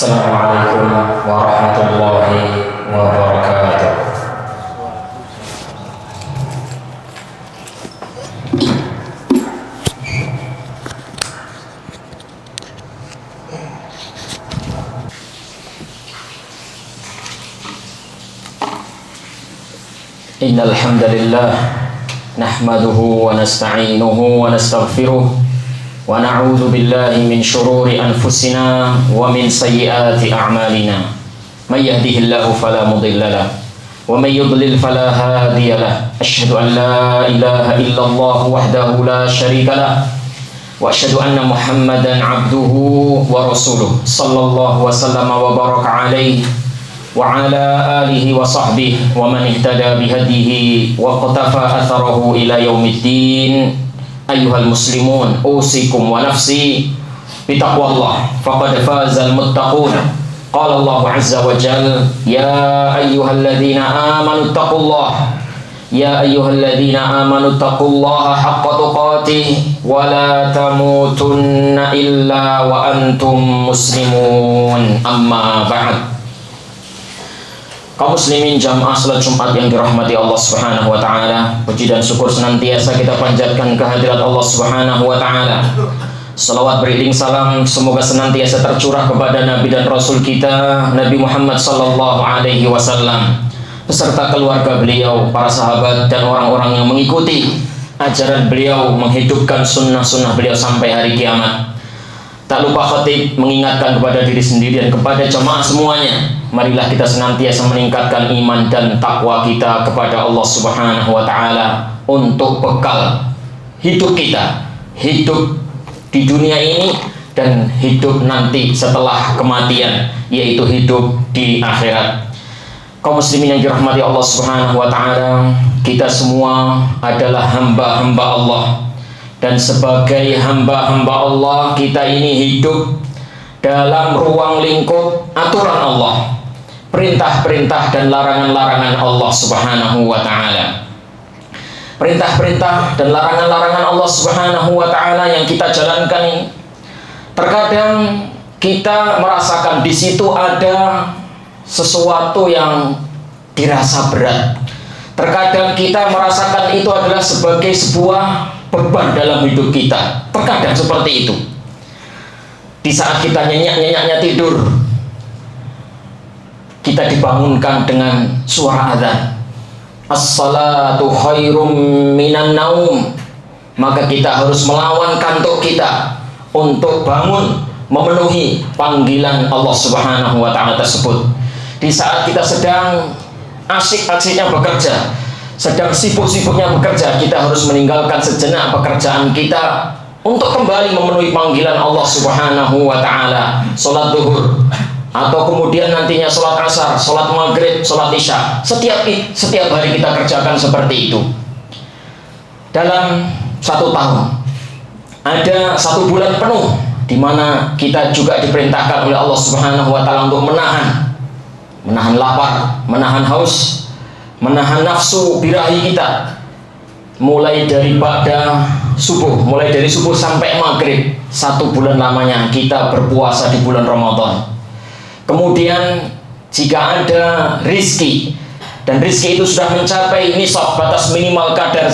Assalamualaikum warahmatullahi wabarakatuh. Innal hamdalillah nahmaduhu wa nasta'inuhu wa nastaghfiruh wa na'udzu billahi min shururi anfusina wa min sayyiati a'malina. May yahdihillahu fala mudilla lahu wa may yudlil fala hadiya lahu. Asyhadu an la ilaha illallah wahdahu la syarika lahu wa asyhadu anna Muhammadan 'abduhu wa rasuluh sallallahu wa sallama wa baraka alaihi wa ala alihi wa sahbihi wa man ihtada bihadihi wa qatafa atharahu ila yaumiddin. Ayyuhal muslimun, usikum wa nafsi bitaqwallah faqad fazal muttaqun. Qala Allah azza wa jalla, ya ayyuhalladzina amanu taqullah, ya ayyuhalladzina amanu taqullaha haqqa tuqatih wa la tamutunna illa wa antum muslimun. Amma ba'd. Kaum muslimin jamaah salat Jumat yang dirahmati Allah Subhanahu wa taala, puji dan syukur senantiasa kita panjatkan kehadirat Allah Subhanahu wa taala. Salawat beriring salam semoga senantiasa tercurah kepada Nabi dan Rasul kita Nabi Muhammad sallallahu alaihi wasallam beserta keluarga beliau, para sahabat dan orang-orang yang mengikuti ajaran beliau, menghidupkan sunnah-sunnah beliau sampai hari kiamat. Tak lupa khatib mengingatkan kepada diri sendiri dan kepada jamaah semuanya, marilah kita senantiasa meningkatkan iman dan takwa kita kepada Allah Subhanahu wa taala untuk bekal hidup kita, hidup di dunia ini dan hidup nanti setelah kematian, yaitu hidup di akhirat. Kaum muslimin yang dirahmati Allah Subhanahu wa taala, kita semua adalah hamba-hamba Allah. Dan sebagai hamba-hamba Allah, kita ini hidup dalam ruang lingkup aturan Allah, perintah-perintah dan larangan-larangan Allah Subhanahu wa ta'ala. Perintah-perintah dan larangan-larangan Allah Subhanahu wa ta'ala yang kita jalankan ini, terkadang kita merasakan di situ ada sesuatu yang dirasa berat. Terkadang kita merasakan itu adalah sebagai sebuah beban dalam hidup kita. Terkadang seperti itu. Di saat kita nyenyak-nyenyaknya tidur, kita dibangunkan dengan suara azan, as-salatu khairum minan naum. Maka kita harus melawan kantuk kita untuk bangun memenuhi panggilan Allah Subhanahu wa ta'ala tersebut. Di saat kita sedang asik-asiknya bekerja, sedang sibuk-sibuknya bekerja, kita harus meninggalkan sejenak pekerjaan kita untuk kembali memenuhi panggilan Allah Subhanahu wa ta'ala. Sholat duhur, atau kemudian nantinya sholat asar, sholat maghrib, sholat isya. Setiap hari kita kerjakan seperti itu. Dalam 1 tahun ada 1 bulan penuh di mana kita juga diperintahkan oleh Allah Subhanahu wa ta'ala untuk menahan lapar, menahan haus, menahan nafsu birahi kita, mulai dari pada subuh, mulai dari subuh sampai maghrib. 1 bulan lamanya kita berpuasa di bulan Ramadan. Kemudian jika ada rizki dan rizki itu sudah mencapai nisab, batas minimal kadar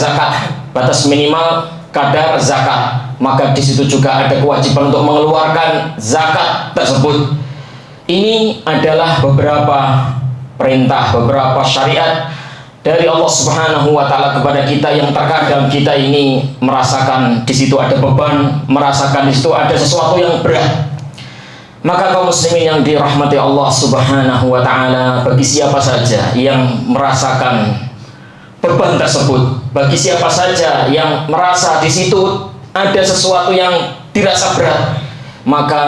zakat, maka di situ juga ada kewajiban untuk mengeluarkan zakat tersebut. Ini adalah beberapa perintah, beberapa syariat dari Allah Subhanahu wa ta'ala kepada kita yang terkadang kita ini merasakan di situ ada beban, merasakan di situ ada sesuatu yang berat. Maka kaum muslimin yang dirahmati Allah Subhanahu wa ta'ala, bagi siapa saja yang merasakan beban tersebut, bagi siapa saja yang merasa di situ ada sesuatu yang dirasa berat, maka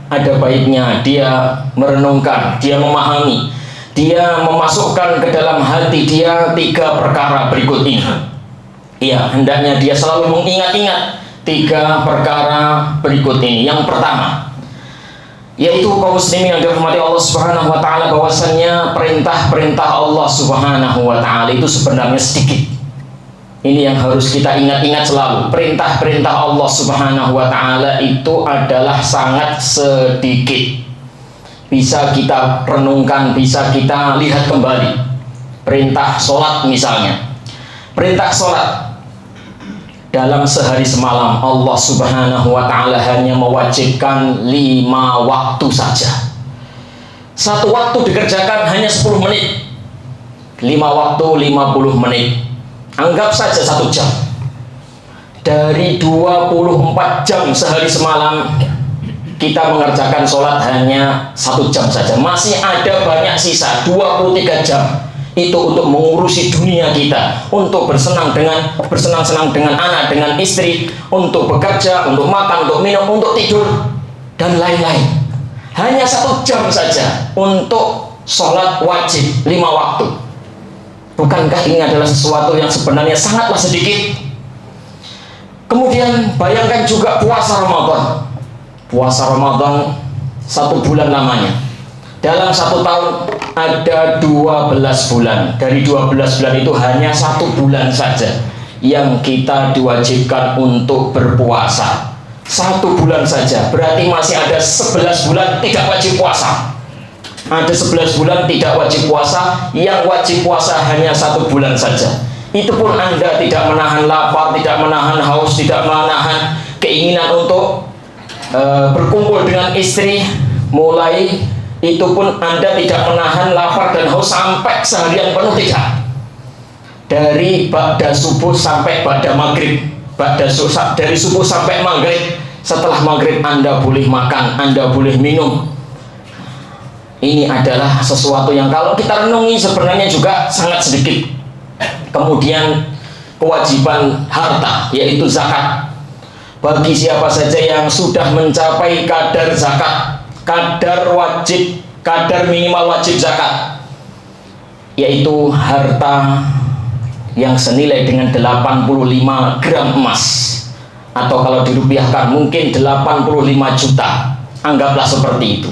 ada baiknya dia merenungkan, dia memahami, dia memasukkan ke dalam hati dia 3 perkara berikut ini. Ya, hendaknya dia selalu mengingat-ingat 3 perkara berikut ini. Yang pertama, yaitu kaum muslimin yang dirahmati Allah Subhanahu wa ta'ala, bahwasannya perintah-perintah Allah Subhanahu wa ta'ala itu sebenarnya sedikit. Ini yang harus kita ingat-ingat selalu. Perintah-perintah Allah Subhanahu wa ta'ala itu adalah sangat sedikit. bisa kita renungkan, bisa kita lihat kembali. Perintah sholat misalnya. Perintah sholat dalam sehari semalam Allah Subhanahu wa ta'ala hanya mewajibkan 5 waktu saja. Satu waktu dikerjakan hanya 10 menit. 5 waktu 50 menit. Anggap saja 1 jam. Dari 24 jam sehari semalam kita mengerjakan sholat hanya 1 jam saja. Masih ada banyak sisa 23 jam. Itu untuk mengurusi dunia kita, untuk bersenang-senang dengan anak, dengan istri, untuk bekerja, untuk makan, untuk minum, untuk tidur, dan lain-lain. Hanya 1 jam saja untuk sholat wajib 5 waktu. Bukankah ini adalah sesuatu yang sebenarnya sangatlah sedikit? Kemudian bayangkan juga puasa Ramadan. Puasa Ramadan 1 bulan lamanya. Dalam 1 tahun ada 12 bulan. Dari 12 bulan itu hanya 1 bulan saja yang kita diwajibkan untuk berpuasa. 1 bulan saja, berarti masih ada 11 bulan tidak wajib puasa. Ada 11 bulan tidak wajib puasa, yang wajib puasa hanya 1 bulan saja. Itu pun Anda tidak menahan lapar, tidak menahan haus, tidak menahan keinginan untuk berkumpul dengan istri. Mulai itu pun Anda tidak menahan lapar dan haus sampai seharian penuh, tidak. Dari ba'da subuh sampai ba'da maghrib, dari subuh sampai maghrib. Setelah maghrib Anda boleh makan, Anda boleh minum. Ini adalah sesuatu yang kalau kita renungi sebenarnya juga sangat sedikit. Kemudian kewajiban harta, yaitu zakat. Bagi siapa saja yang sudah mencapai kadar zakat, kadar minimal wajib zakat, yaitu harta yang senilai dengan 85 gram emas, atau kalau dirupiahkan mungkin 85 juta, anggaplah seperti itu.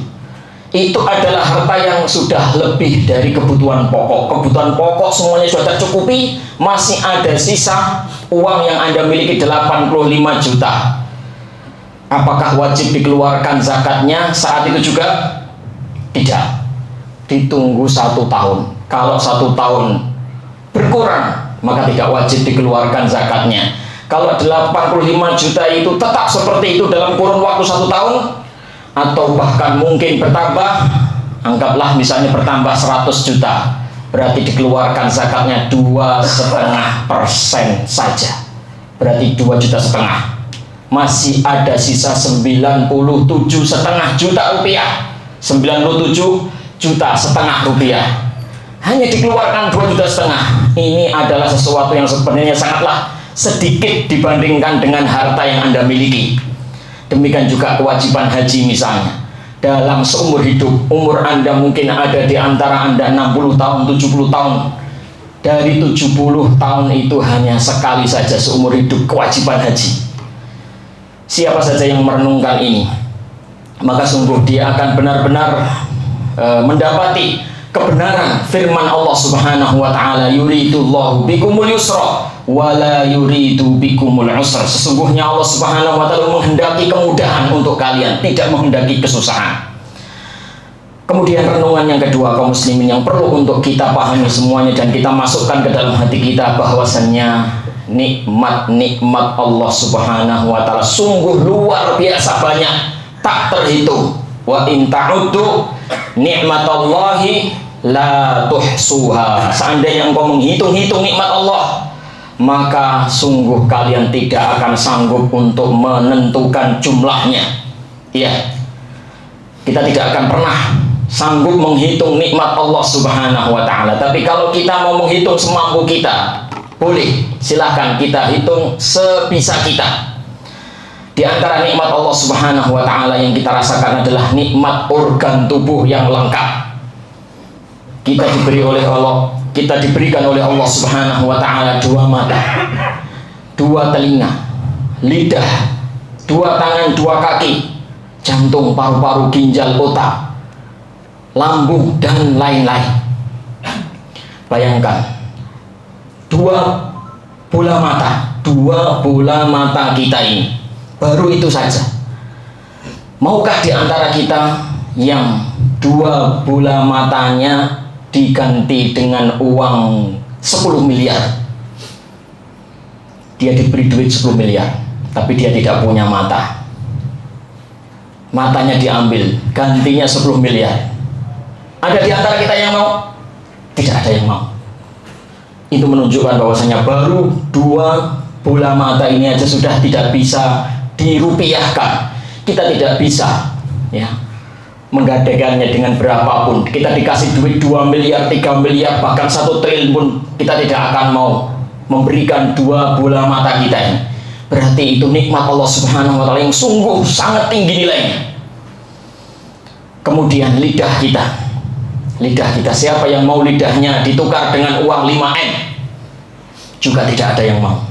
Itu adalah harta yang sudah lebih dari kebutuhan pokok. Kebutuhan pokok semuanya sudah tercukupi, masih ada sisa uang yang Anda miliki 85 juta. Apakah wajib dikeluarkan zakatnya saat itu juga? Tidak. Ditunggu 1 tahun. Kalau 1 tahun berkurang, maka tidak wajib dikeluarkan zakatnya. Kalau 85 juta itu tetap seperti itu dalam kurun waktu 1 tahun, atau bahkan mungkin bertambah, anggaplah misalnya bertambah 100 juta, berarti dikeluarkan zakatnya 2,5% saja. Berarti 2,5 juta. Masih ada sisa 97,5 juta rupiah. 97,5 juta rupiah. Hanya dikeluarkan 2,5 juta. Ini adalah sesuatu yang sebenarnya sangatlah sedikit dibandingkan dengan harta yang Anda miliki. Demikian juga kewajiban haji misalnya. Dalam seumur hidup, umur Anda mungkin ada di antara Anda 60 tahun, 70 tahun. Dari 70 tahun itu hanya sekali saja seumur hidup kewajiban haji. Siapa saja yang merenungkan ini, maka sungguh dia akan benar-benar mendapati kebenaran firman Allah Subhanahu wa ta'ala, yuridullahu bikumul yusra wala yuridu bikumul usra. Sesungguhnya Allah Subhanahu wa ta'ala menghendaki kemudahan untuk kalian, tidak menghendaki kesusahan. Kemudian renungan yang kedua, kaum muslimin, yang perlu untuk kita pahami semuanya dan kita masukkan ke dalam hati kita, bahwasannya nikmat-nikmat Allah Subhanahu wa ta'ala sungguh luar biasa banyak, tak terhitung. Wa in ta'uddu nikmatallahi la tuhsuha. Seandainya engkau menghitung-hitung nikmat Allah, maka sungguh kalian tidak akan sanggup untuk menentukan jumlahnya. Ya, kita tidak akan pernah sanggup menghitung nikmat Allah Subhanahu wa ta'ala. Tapi kalau kita mau menghitung semampu kita, boleh, silahkan kita hitung sebisa kita. Di antara nikmat Allah Subhanahu wa ta'ala yang kita rasakan adalah nikmat organ tubuh yang lengkap. Kita diberikan oleh Allah Subhanahu wa ta'ala 2 mata, 2 telinga, lidah, 2 tangan, 2 kaki, jantung, paru-paru, ginjal, otak, lambung, dan lain-lain. Bayangkan 2 bola mata kita ini, baru itu saja. Maukah di antara kita yang 2 bola matanya diganti dengan uang 10 miliar. Dia diberi duit 10 miliar, tapi dia tidak punya mata. Matanya diambil, gantinya 10 miliar. Ada di antara kita yang mau? Tidak ada yang mau. Itu menunjukkan bahwasanya baru 2 bola mata ini aja sudah tidak bisa dirupiahkan. Kita tidak bisa ya menggadaikannya dengan berapapun. Kita dikasih duit 2 miliar, 3 miliar, bahkan 1 triliun pun kita tidak akan mau memberikan 2 bola mata kita ini. Berarti itu nikmat Allah Subhanahu wa taala yang sungguh sangat tinggi nilainya. Kemudian lidah kita. Lidah kita, siapa yang mau lidahnya ditukar dengan uang 5M? Juga tidak ada yang mau.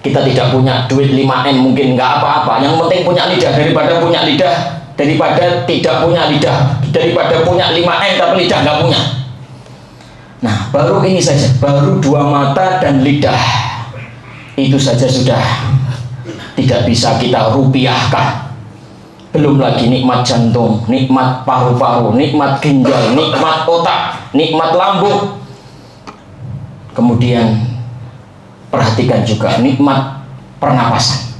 Kita tidak punya duit 5M mungkin nggak apa-apa. Yang penting punya lidah, daripada punya lidah, daripada tidak punya lidah, daripada punya 5M tapi lidah nggak punya. Nah, baru ini saja, baru 2 mata dan lidah, itu saja sudah tidak bisa kita rupiahkan. Belum lagi nikmat jantung, nikmat paru-paru, nikmat ginjal, nikmat otak, nikmat lambung. Kemudian perhatikan juga nikmat pernapasan.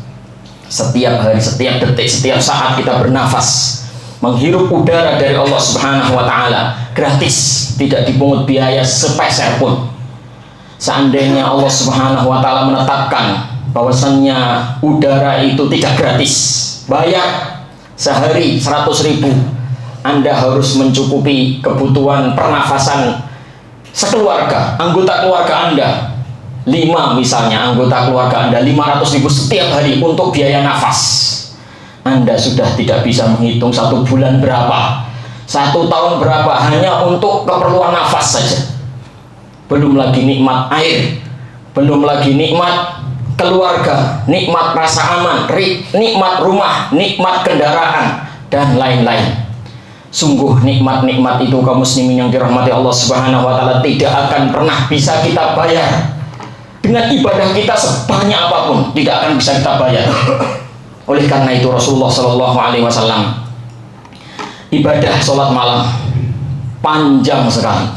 Setiap hari, setiap detik, setiap saat kita bernafas, menghirup udara dari Allah Subhanahu wa taala gratis, tidak dipungut biaya sepeser pun. Seandainya Allah Subhanahu wa taala menetapkan bahwasannya udara itu tidak gratis, bayar sehari 100.000, Anda harus mencukupi kebutuhan pernafasan sekeluarga, anggota keluarga Anda 5 misalnya, anggota keluarga Anda 500.000 setiap hari untuk biaya nafas. Anda sudah tidak bisa menghitung 1 bulan berapa, 1 tahun berapa hanya untuk keperluan nafas saja. Belum lagi nikmat air, belum lagi nikmat keluarga, nikmat rasa aman, nikmat rumah, nikmat kendaraan, dan lain-lain. Sungguh nikmat-nikmat itu kaum muslimin yang dirahmati Allah Subhanahu wa taala tidak akan pernah bisa kita bayar. Dengan ibadah kita sebanyak apapun tidak akan bisa kita bayar. Oleh karena itu Rasulullah Shallallahu alaihi wasallam ibadah sholat malam panjang sekali.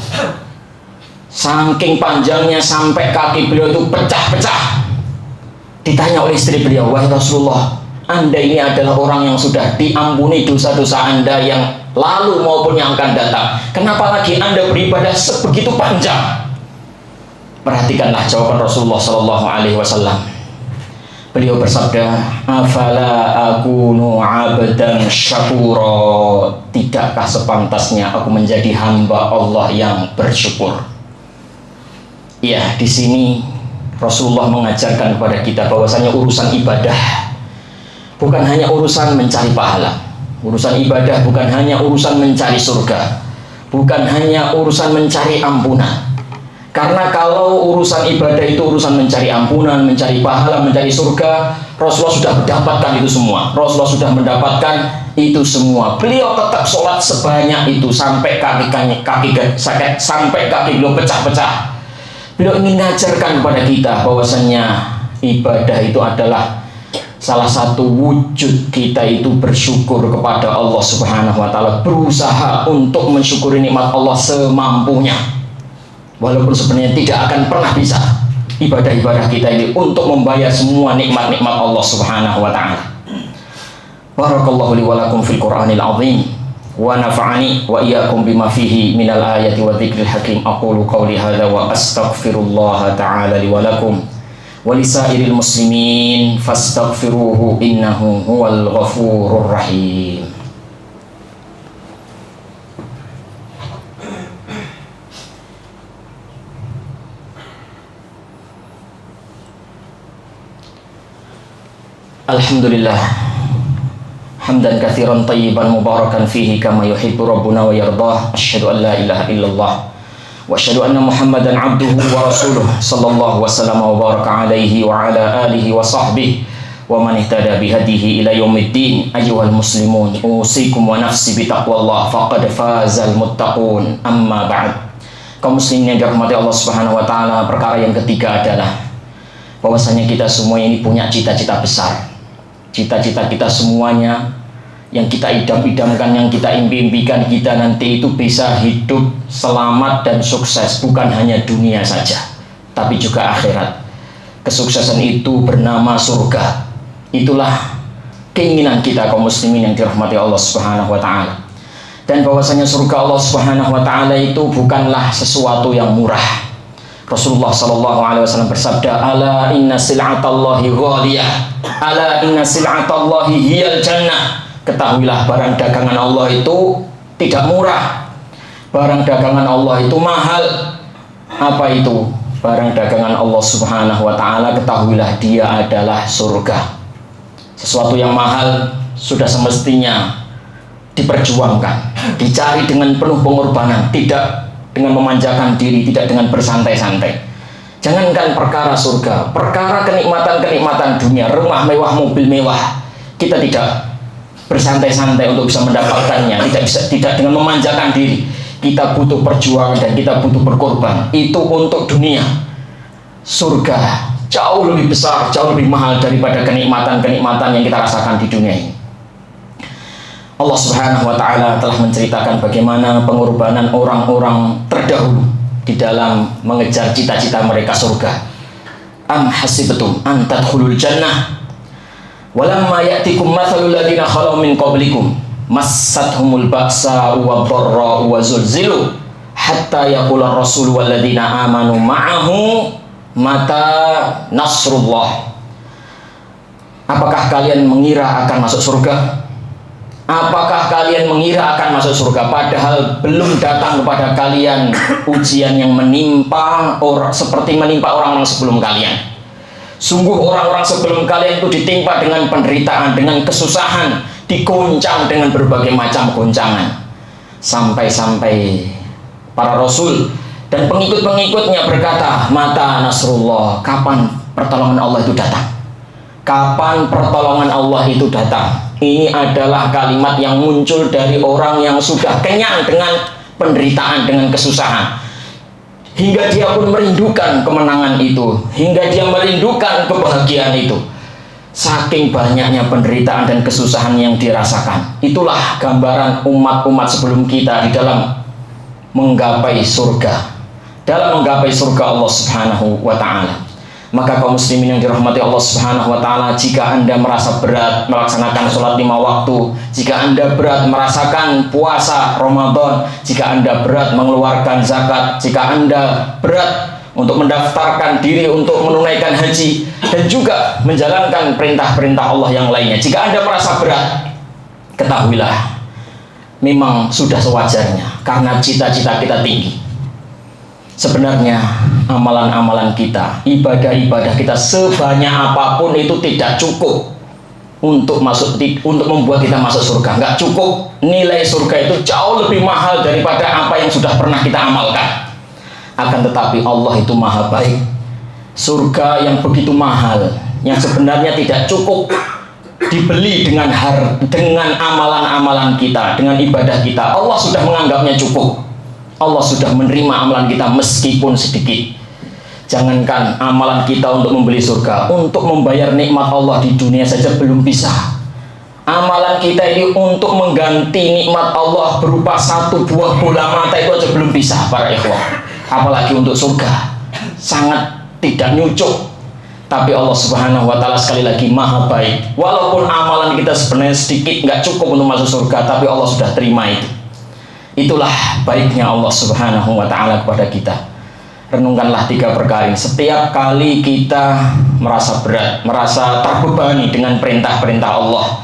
Saking panjangnya sampai kaki beliau itu pecah-pecah. Ditanya oleh istri beliau, wahai Rasulullah, Anda ini adalah orang yang sudah diampuni dosa-dosa Anda yang lalu maupun yang akan datang. Kenapa lagi Anda beribadah sebegitu panjang? Perhatikanlah jawaban Rasulullah Shallallahu alaihi wasallam. Beliau bersabda, afala akunu abdan syakura. Tidakkah sepantasnya aku menjadi hamba Allah yang bersyukur? Ya, di sini Rasulullah mengajarkan kepada kita bahwasanya urusan ibadah bukan hanya urusan mencari pahala. Urusan ibadah bukan hanya urusan mencari surga, bukan hanya urusan mencari ampunan. Karena kalau urusan ibadah itu urusan mencari ampunan, mencari pahala, mencari surga, Rasulullah sudah mendapatkan itu semua. Rasulullah sudah mendapatkan itu semua. Beliau tetap sholat sebanyak itu sampai kaki sakit, sampai kaki beliau pecah-pecah. Beliau ingin mengajarkan kepada kita bahwasannya ibadah itu adalah salah satu wujud kita itu bersyukur kepada Allah Subhanahu wa taala, berusaha untuk mensyukuri nikmat Allah semampunya. Walaupun sebenarnya tidak akan pernah bisa ibadah-ibadah kita ini untuk membayar semua nikmat-nikmat Allah Subhanahu wa taala. Barakallahu li wa lakum fil Qur'anil azim. Wa nafa'ani wa iyyakum bima fihi minal ayati wa dzikril hakim. Aqulu qawli hadza wa astaghfirullah ta'ala li wa lakum wa lisairil muslimin fastaghfiruhu innahu huwal ghafurur rahim. Alhamdulillah hamdan katsiran thayyiban mubarakan fihi kama yuhibbu rabbuna wa yardah. Asyhadu an la ilaha illallah wa asyhadu anna Muhammadan abduhu wa rasuluh sallallahu wasallam wa baraka alaihi wa ala alihi wa sahbihi wa man ihtada bihadihi ila yaumiddin. Ayyuhal muslimun, usikum wa nafsi bitaqwallah faqad fazal muttaqun. Amma ba'd. Kaum muslimin yang dirahmati Allah Subhanahu wa taala, perkara yang ketiga adalah bahwasanya kita semua ini punya cita-cita besar. Cita-cita kita semuanya yang kita idam-idamkan, yang kita impi-impikan, kita nanti itu bisa hidup selamat dan sukses, bukan hanya dunia saja, tapi juga akhirat. Kesuksesan itu bernama surga. Itulah keinginan kita kaum muslimin yang dirahmati Allah Subhanahu wa taala. Dan bahwasanya surga Allah Subhanahu wa taala itu bukanlah sesuatu yang murah. Rasulullah sallallahu alaihi wasallam bersabda, "Ala inna sil'atallahi ghaliyah. Ala inna sil'atallahi hiyal jannah." Ketahuilah barang dagangan Allah itu tidak murah. Barang dagangan Allah itu mahal. Apa itu? Barang dagangan Allah Subhanahu wa taala, ketahuilah dia adalah surga. Sesuatu yang mahal sudah semestinya diperjuangkan, dicari dengan penuh pengorbanan, tidak dengan memanjakan diri, tidak dengan bersantai-santai. Jangankan perkara surga, perkara kenikmatan-kenikmatan dunia, rumah mewah, mobil mewah, kita tidak bersantai-santai untuk bisa mendapatkannya, tidak dengan memanjakan diri. Kita butuh perjuangan dan kita butuh berkorban. Itu untuk dunia. Surga jauh lebih besar, jauh lebih mahal daripada kenikmatan-kenikmatan yang kita rasakan di dunia ini. Allah Subhanahu wa taala telah menceritakan bagaimana pengorbanan orang-orang terdahulu di dalam mengejar cita-cita mereka surga. Am hasibtum an tadkhulul jannah walamma ya'tikum mathalul ladzina khalu min qablikum massathumul ba'sa wa dharra wa zulzilu hatta yaqula ar-rasul wal ladzina amanu ma'ahu mata nasrullah. Apakah kalian mengira akan masuk surga? Apakah kalian mengira akan masuk surga padahal belum datang kepada kalian ujian yang menimpa seperti menimpa orang-orang sebelum kalian? Sungguh orang-orang sebelum kalian itu ditimpa dengan penderitaan, dengan kesusahan, dikoncang dengan berbagai macam goncangan. Sampai-sampai para rasul dan pengikut-pengikutnya berkata, mata nasrullah, kapan pertolongan Allah itu datang? Kapan pertolongan Allah itu datang? Ini adalah kalimat yang muncul dari orang yang sudah kenyang dengan penderitaan, dengan kesusahan. Hingga dia pun merindukan kemenangan itu, hingga dia merindukan kebahagiaan itu. Saking banyaknya penderitaan dan kesusahan yang dirasakan. Itulah gambaran umat-umat sebelum kita di dalam menggapai surga. Dalam menggapai surga Allah Subhanahu wa ta'ala. Maka kaum muslimin yang dirahmati Allah Subhanahu wa ta'ala, jika Anda merasa berat melaksanakan sholat 5 waktu, jika Anda berat merasakan puasa Ramadan, jika Anda berat mengeluarkan zakat, jika Anda berat untuk mendaftarkan diri untuk menunaikan haji, dan juga menjalankan perintah-perintah Allah yang lainnya, jika Anda merasa berat, ketahuilah memang sudah sewajarnya, karena cita-cita kita tinggi. Sebenarnya amalan-amalan kita, ibadah-ibadah kita sebanyak apapun itu tidak cukup untuk membuat kita masuk surga. Nggak cukup. Nilai surga itu jauh lebih mahal daripada apa yang sudah pernah kita amalkan. Akan tetapi Allah itu maha baik. Surga yang begitu mahal, yang sebenarnya tidak cukup dibeli dengan amalan-amalan kita, dengan ibadah kita, Allah sudah menganggapnya cukup. Allah sudah menerima amalan kita meskipun sedikit. Jangankan amalan kita untuk membeli surga, untuk membayar nikmat Allah di dunia saja belum bisa. Amalan kita ini untuk mengganti nikmat Allah berupa satu buah bola mata itu aja belum bisa, para ikhwah. Apalagi untuk surga, sangat tidak nyucuk. Tapi Allah Subhanahu wa ta'ala sekali lagi maha baik. Walaupun amalan kita sebenarnya sedikit, nggak cukup untuk masuk surga, tapi Allah sudah terima itu. Itulah baiknya Allah Subhanahu wa ta'ala kepada kita. Renungkanlah 3 perkara ini. Setiap kali kita merasa berat, merasa terbebani dengan perintah-perintah Allah,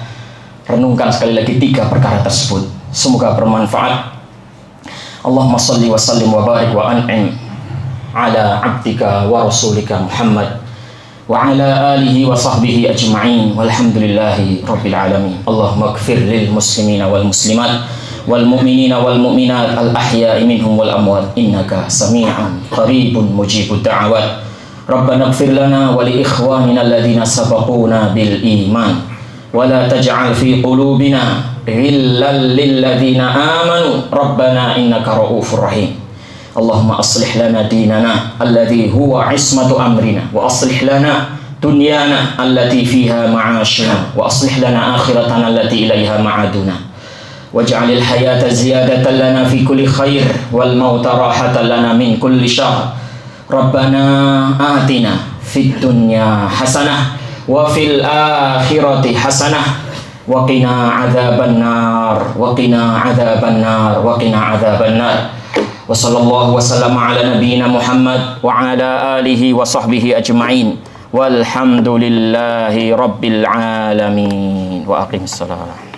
renungkan sekali lagi 3 perkara tersebut. Semoga bermanfaat. Allahumma salli wa sallim wa barik wa an'im ala abdika wa rasulika Muhammad wa ala alihi wa sahbihi ajma'in walhamdulillahi rabbil alamin. Allahumma ighfir lil muslimina wal muslimat wal mu'minina wal mu'minat al ahya'i minhum wal amwat innaka sami'un qaribun mujibud da'awat. Rabbana ighfir lana wa li ikhwanina alladhina sabaquna bil iman wa la taj'al fi qulubina ghillan lil ladzina amanu rabbana innaka ra'ufur rahim. Allahumma aslih lana dinana alladhi huwa ismatu amrina wa aslih lana دنيانا التي فيها معاشنا وأصلح لنا آخرتنا التي إليها معادنا واجعل الحياة زيادة لنا في كل خير والموت راحة لنا من كل شر ربنا آتنا في الدنيا حسنة وفي الآخرة حسنة وقنا عذاب النار وقنا عذاب النار وقنا عذاب النار وصلى الله وسلم على نبينا محمد وعلى آله وصحبه أجمعين والحمد لله رب العالمين وأقم الصلاة.